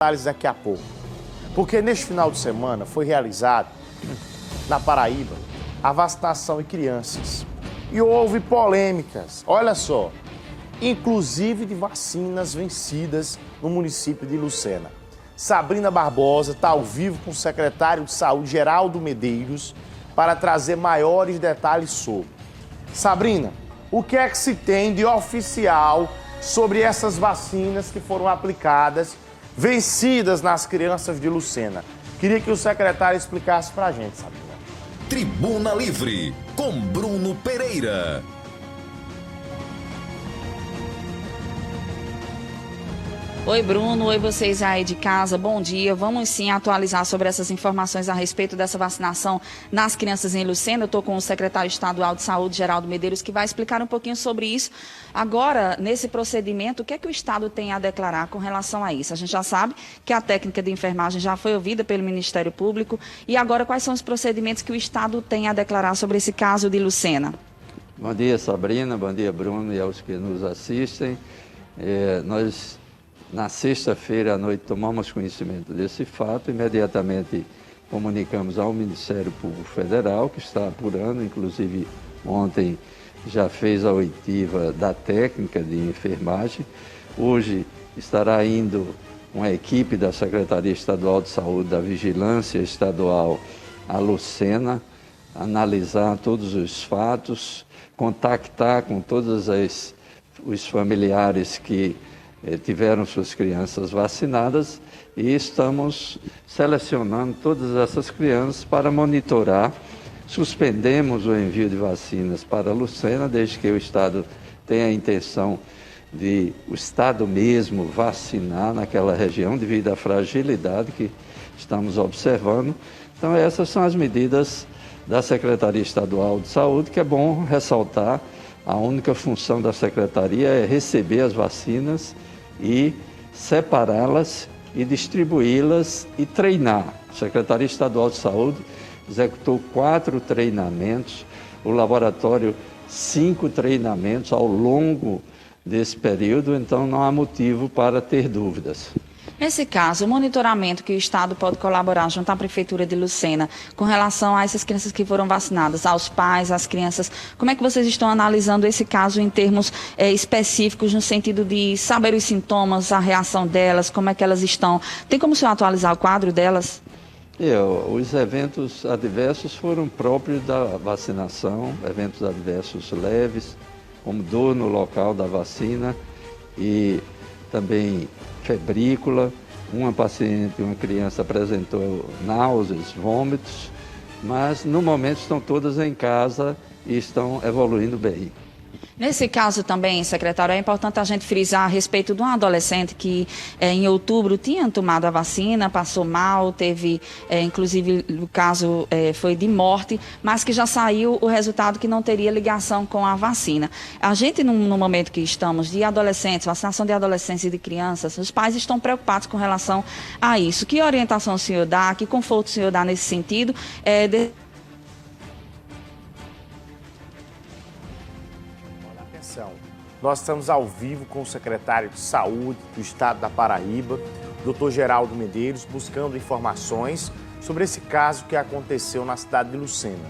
detalhes daqui a pouco. Porque neste final de semana foi realizado, na Paraíba, a vacinação em crianças. E houve polêmicas, olha só, inclusive de vacinas vencidas no município de Lucena. Sabrina Barbosa está ao vivo com o secretário de Saúde, Geraldo Medeiros, para trazer maiores detalhes sobre. Sabrina, o que é que se tem de oficial sobre essas vacinas que foram aplicadas, vencidas nas crianças de Lucena? Queria que o secretário explicasse para a gente, Sabrina. Tribuna Livre, com Bruno Pereira. Oi, Bruno. Oi, vocês aí de casa. Bom dia. Vamos sim atualizar sobre essas informações a respeito dessa vacinação nas crianças em Lucena. Eu estou com o secretário estadual de Saúde, Geraldo Medeiros, que vai explicar um pouquinho sobre isso. Agora, nesse procedimento, o que é que o Estado tem a declarar com relação a isso? A gente já sabe que a técnica de enfermagem já foi ouvida pelo Ministério Público. E agora, quais são os procedimentos que o Estado tem a declarar sobre esse caso de Lucena? Bom dia, Sabrina. Bom dia, Bruno, e aos que nos assistem. Na sexta-feira à noite, tomamos conhecimento desse fato, imediatamente comunicamos ao Ministério Público Federal, que está apurando, inclusive ontem já fez a oitiva da técnica de enfermagem. Hoje estará indo uma equipe da Secretaria Estadual de Saúde, da Vigilância Estadual, a Lucena, analisar todos os fatos, contactar com todos os familiares que tiveram suas crianças vacinadas e estamos selecionando todas essas crianças para monitorar. Suspendemos o envio de vacinas para Lucena, desde que o Estado tenha a intenção de o Estado mesmo vacinar naquela região, devido à fragilidade que estamos observando. Então, essas são as medidas da Secretaria Estadual de Saúde, que é bom ressaltar. A única função da Secretaria é receber as vacinas e separá-las e distribuí-las e treinar. A Secretaria Estadual de Saúde executou 4 treinamentos, o laboratório 5 treinamentos ao longo desse período, então não há motivo para ter dúvidas. Nesse caso, o monitoramento que o Estado pode colaborar junto à Prefeitura de Lucena com relação a essas crianças que foram vacinadas, aos pais, às crianças, como é que vocês estão analisando esse caso em termos específicos, no sentido de saber os sintomas, a reação delas, como é que elas estão? Tem como o senhor atualizar o quadro delas? Os eventos adversos foram próprios da vacinação, eventos adversos leves, como dor no local da vacina e também febrícula. Uma criança apresentou náuseas, vômitos, mas no momento estão todas em casa e estão evoluindo bem. Nesse caso também, secretário, é importante a gente frisar a respeito de um adolescente que em outubro tinha tomado a vacina, passou mal, teve, inclusive o caso foi de morte, mas que já saiu o resultado que não teria ligação com a vacina. A gente, no momento que estamos de adolescentes, vacinação de adolescentes e de crianças, os pais estão preocupados com relação a isso. Que orientação o senhor dá, que conforto o senhor dá nesse sentido? Nós estamos ao vivo com o secretário de Saúde do Estado da Paraíba, Dr. Geraldo Medeiros, buscando informações sobre esse caso que aconteceu na cidade de Lucena,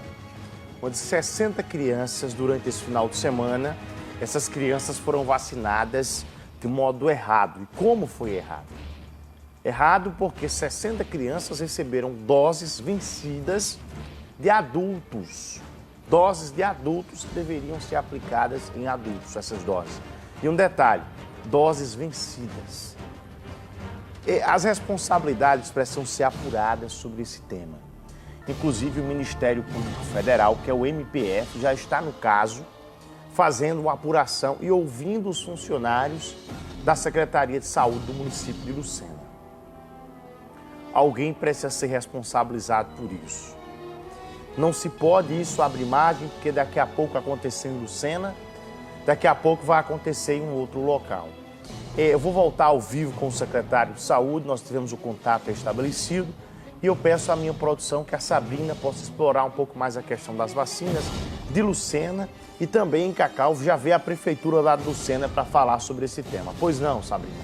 onde 60 crianças, durante esse final de semana, essas crianças foram vacinadas de modo errado. E como foi errado? Errado porque 60 crianças receberam doses vencidas de adultos. Doses de adultos que deveriam ser aplicadas em adultos, essas doses. E um detalhe, doses vencidas. As responsabilidades precisam ser apuradas sobre esse tema. Inclusive o Ministério Público Federal, que é o MPF, já está no caso, fazendo uma apuração e ouvindo os funcionários da Secretaria de Saúde do município de Lucena. Alguém precisa ser responsabilizado por isso. Não se pode isso abrir margem, porque daqui a pouco aconteceu em Lucena, daqui a pouco vai acontecer em um outro local. Eu vou voltar ao vivo com o secretário de Saúde, nós tivemos o contato estabelecido e eu peço à minha produção que a Sabrina possa explorar um pouco mais a questão das vacinas de Lucena e também em Cacau, já vê a prefeitura lá de Lucena para falar sobre esse tema. Pois não, Sabrina?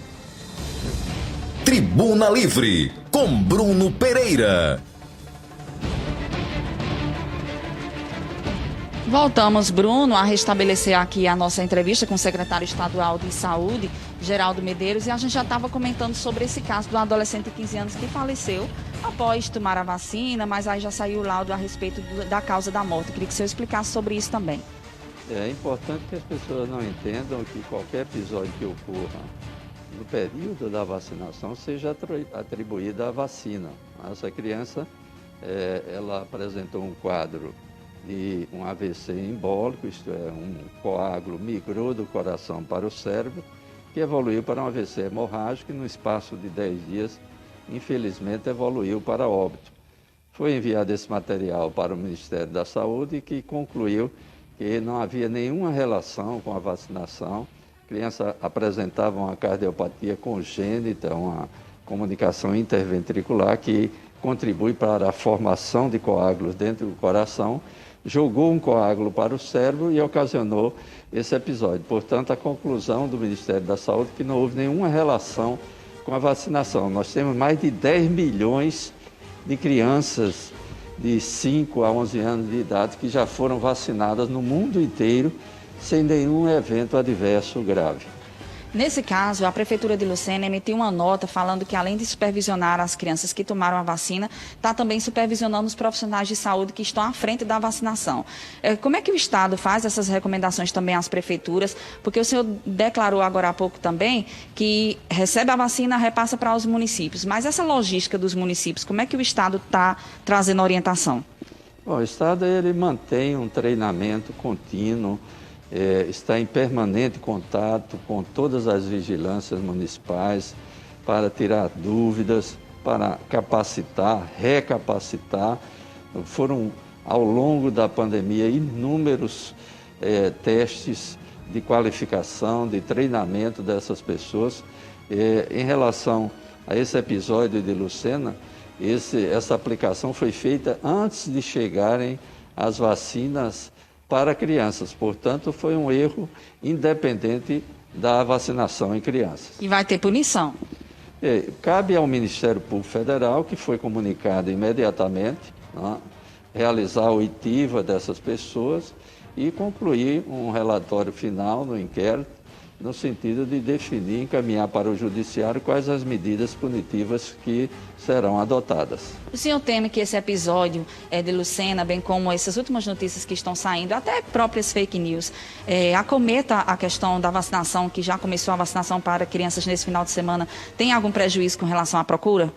Tribuna Livre, com Bruno Pereira. Voltamos, Bruno, a restabelecer aqui a nossa entrevista com o secretário estadual de Saúde, Geraldo Medeiros, e a gente já estava comentando sobre esse caso do adolescente de 15 anos que faleceu após tomar a vacina, mas aí já saiu o laudo a respeito da causa da morte. Eu queria que o senhor explicasse sobre isso também. É importante que as pessoas não entendam que qualquer episódio que ocorra no período da vacinação seja atribuída à vacina. Essa criança, ela apresentou um quadro de um AVC embólico, isto é, um coágulo migrou do coração para o cérebro, que evoluiu para um AVC hemorrágico e no espaço de 10 dias, infelizmente, evoluiu para óbito. Foi enviado esse material para o Ministério da Saúde, que concluiu que não havia nenhuma relação com a vacinação. A criança apresentava uma cardiopatia congênita, uma comunicação interventricular que contribui para a formação de coágulos dentro do coração, jogou um coágulo para o cérebro e ocasionou esse episódio. Portanto, a conclusão do Ministério da Saúde é que não houve nenhuma relação com a vacinação. Nós temos mais de 10 milhões de crianças de 5 a 11 anos de idade que já foram vacinadas no mundo inteiro sem nenhum evento adverso grave. Nesse caso, a Prefeitura de Lucena emitiu uma nota falando que, além de supervisionar as crianças que tomaram a vacina, está também supervisionando os profissionais de saúde que estão à frente da vacinação. Como é que o Estado faz essas recomendações também às prefeituras? Porque o senhor declarou agora há pouco também que recebe a vacina, repassa para os municípios. Mas essa logística dos municípios, como é que o Estado está trazendo orientação? Bom, o Estado ele mantém um treinamento contínuo, está em permanente contato com todas as vigilâncias municipais para tirar dúvidas, para capacitar, recapacitar. Foram, ao longo da pandemia, inúmeros testes de qualificação, de treinamento dessas pessoas. Em relação a esse episódio de Lucena, essa aplicação foi feita antes de chegarem as vacinas para crianças, portanto, foi um erro independente da vacinação em crianças. E vai ter punição? Cabe ao Ministério Público Federal, que foi comunicado imediatamente, realizar a oitiva dessas pessoas e concluir um relatório final no inquérito, no sentido de definir, encaminhar para o Judiciário quais as medidas punitivas que serão adotadas. O senhor teme que esse episódio de Lucena, bem como essas últimas notícias que estão saindo, até próprias fake news, acometa a questão da vacinação, que já começou a vacinação para crianças nesse final de semana, tem algum prejuízo com relação à procura?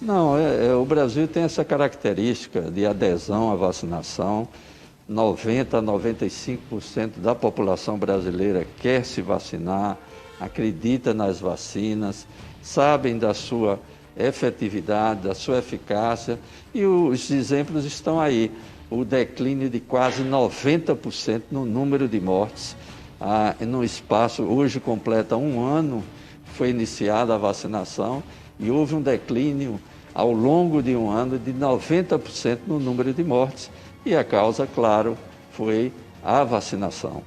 Não, o Brasil tem essa característica de adesão à vacinação. 90% a 95% da população brasileira quer se vacinar, acredita nas vacinas, sabem da sua efetividade, da sua eficácia, e os exemplos estão aí. O declínio de quase 90% no número de mortes no espaço, hoje completa 1 ano, foi iniciada a vacinação e houve um declínio ao longo de 1 ano de 90% no número de mortes. E a causa, claro, foi a vacinação.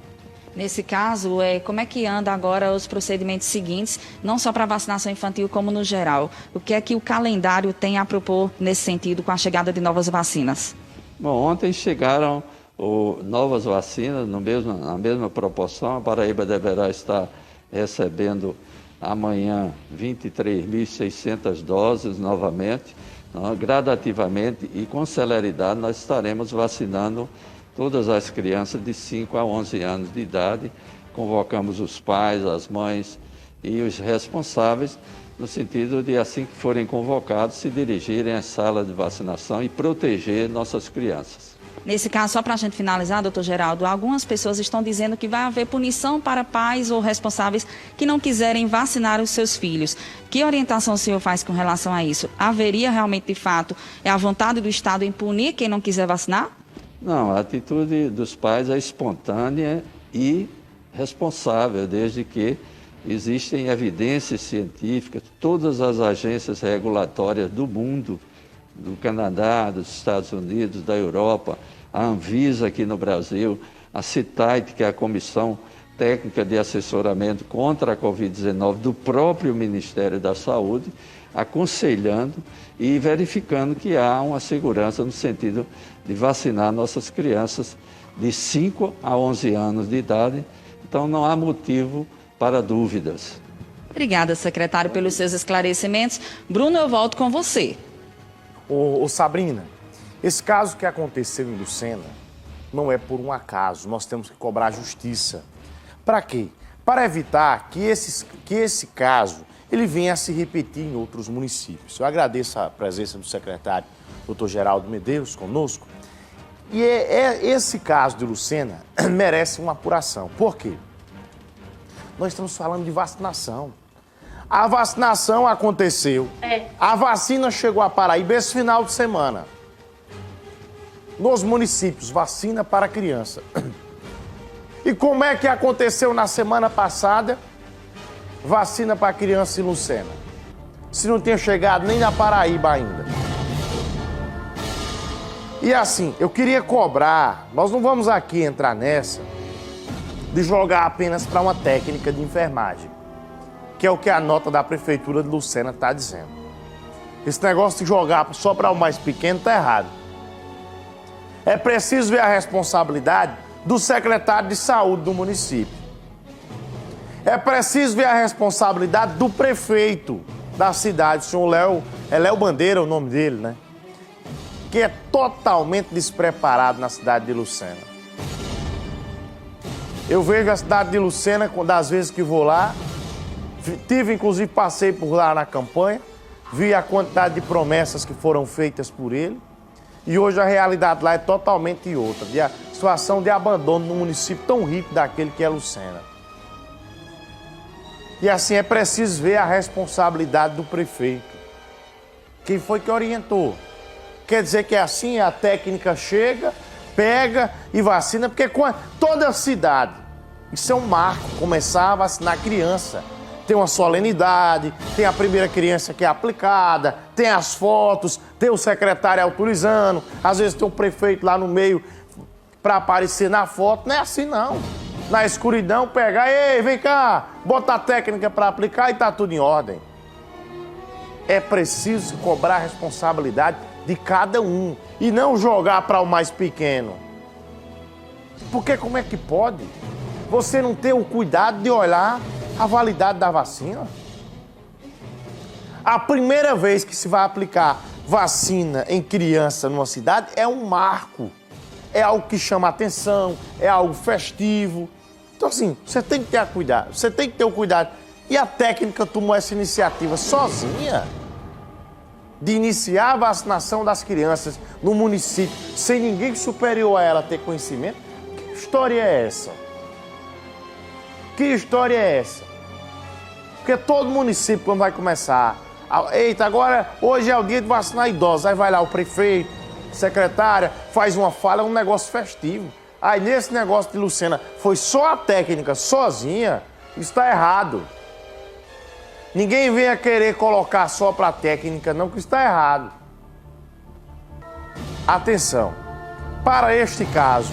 Nesse caso, como é que anda agora os procedimentos seguintes, não só para a vacinação infantil, como no geral? O que é que o calendário tem a propor nesse sentido com a chegada de novas vacinas? Bom, ontem chegaram novas vacinas na mesma proporção. A Paraíba deverá estar recebendo amanhã 23.600 doses novamente. Gradativamente e com celeridade nós estaremos vacinando todas as crianças de 5 a 11 anos de idade. Convocamos os pais, as mães e os responsáveis no sentido de, assim que forem convocados, se dirigirem às salas de vacinação e proteger nossas crianças. Nesse caso, só para a gente finalizar, doutor Geraldo, algumas pessoas estão dizendo que vai haver punição para pais ou responsáveis que não quiserem vacinar os seus filhos. Que orientação o senhor faz com relação a isso? Haveria realmente, de fato, a vontade do Estado em punir quem não quiser vacinar? Não, a atitude dos pais é espontânea e responsável, desde que existem evidências científicas, todas as agências regulatórias do mundo, do Canadá, dos Estados Unidos, da Europa, a Anvisa aqui no Brasil, a CITAIT, que é a Comissão técnica de assessoramento contra a Covid-19 do próprio Ministério da Saúde, aconselhando e verificando que há uma segurança no sentido de vacinar nossas crianças de 5 a 11 anos de idade. Então, não há motivo para dúvidas. Obrigada, secretário, pelos seus esclarecimentos. Bruno, eu volto com você. Ô Sabrina, esse caso que aconteceu em Lucena não é por um acaso. Nós temos que cobrar justiça. Para quê? Para evitar que esse caso ele venha a se repetir em outros municípios. Eu agradeço a presença do secretário Dr. Geraldo Medeiros conosco. E esse caso de Lucena merece uma apuração. Por quê? Nós estamos falando de vacinação. A vacinação aconteceu. A vacina chegou a Paraíba esse final de semana. Nos municípios, vacina para criança. E como é que aconteceu na semana passada? Vacina para criança em Lucena. Se não tinha chegado nem na Paraíba ainda. E assim, eu queria cobrar, nós não vamos aqui entrar nessa de jogar apenas para uma técnica de enfermagem, que é o que a nota da Prefeitura de Lucena está dizendo. Esse negócio de jogar só para o mais pequeno está errado. É preciso ver a responsabilidade do secretário de saúde do município. É preciso ver a responsabilidade do prefeito da cidade, o senhor Léo, Léo Bandeira o nome dele, né? Que é totalmente despreparado na cidade de Lucena. Eu vejo a cidade de Lucena, das vezes que vou lá, inclusive passei por lá na campanha, vi a quantidade de promessas que foram feitas por ele, e hoje a realidade lá é totalmente outra, de a situação de abandono num município tão rico daquele que é Lucena. E assim é preciso ver a responsabilidade do prefeito. Quem foi que orientou? Quer dizer que é assim, a técnica chega, pega e vacina, porque toda a cidade, isso é um marco, começar a vacinar criança. Tem uma solenidade, tem a primeira criança que é aplicada, tem as fotos, tem o secretário autorizando, às vezes tem o prefeito lá no meio para aparecer na foto. Não é assim não. Na escuridão, pegar, ei, vem cá, bota a técnica para aplicar e tá tudo em ordem. É preciso cobrar a responsabilidade de cada um e não jogar para o mais pequeno. Porque como é que pode você não ter o cuidado de olhar a validade da vacina? A primeira vez que se vai aplicar vacina em criança numa cidade é um marco. É algo que chama atenção, é algo festivo. Então assim, você tem que ter cuidado, você tem que ter o cuidado. E a técnica tomou essa iniciativa sozinha de iniciar a vacinação das crianças no município, sem ninguém superior a ela ter conhecimento. Que história é essa? Que história é essa? Porque todo município, quando vai começar, eita, agora, hoje é o dia de vacinar idosos, aí vai lá o prefeito, secretária, faz uma fala, é um negócio festivo. Aí nesse negócio de Lucena, foi só a técnica, sozinha, isso está errado. Ninguém venha querer colocar só para a técnica, não, que isso está errado. Atenção, para este caso,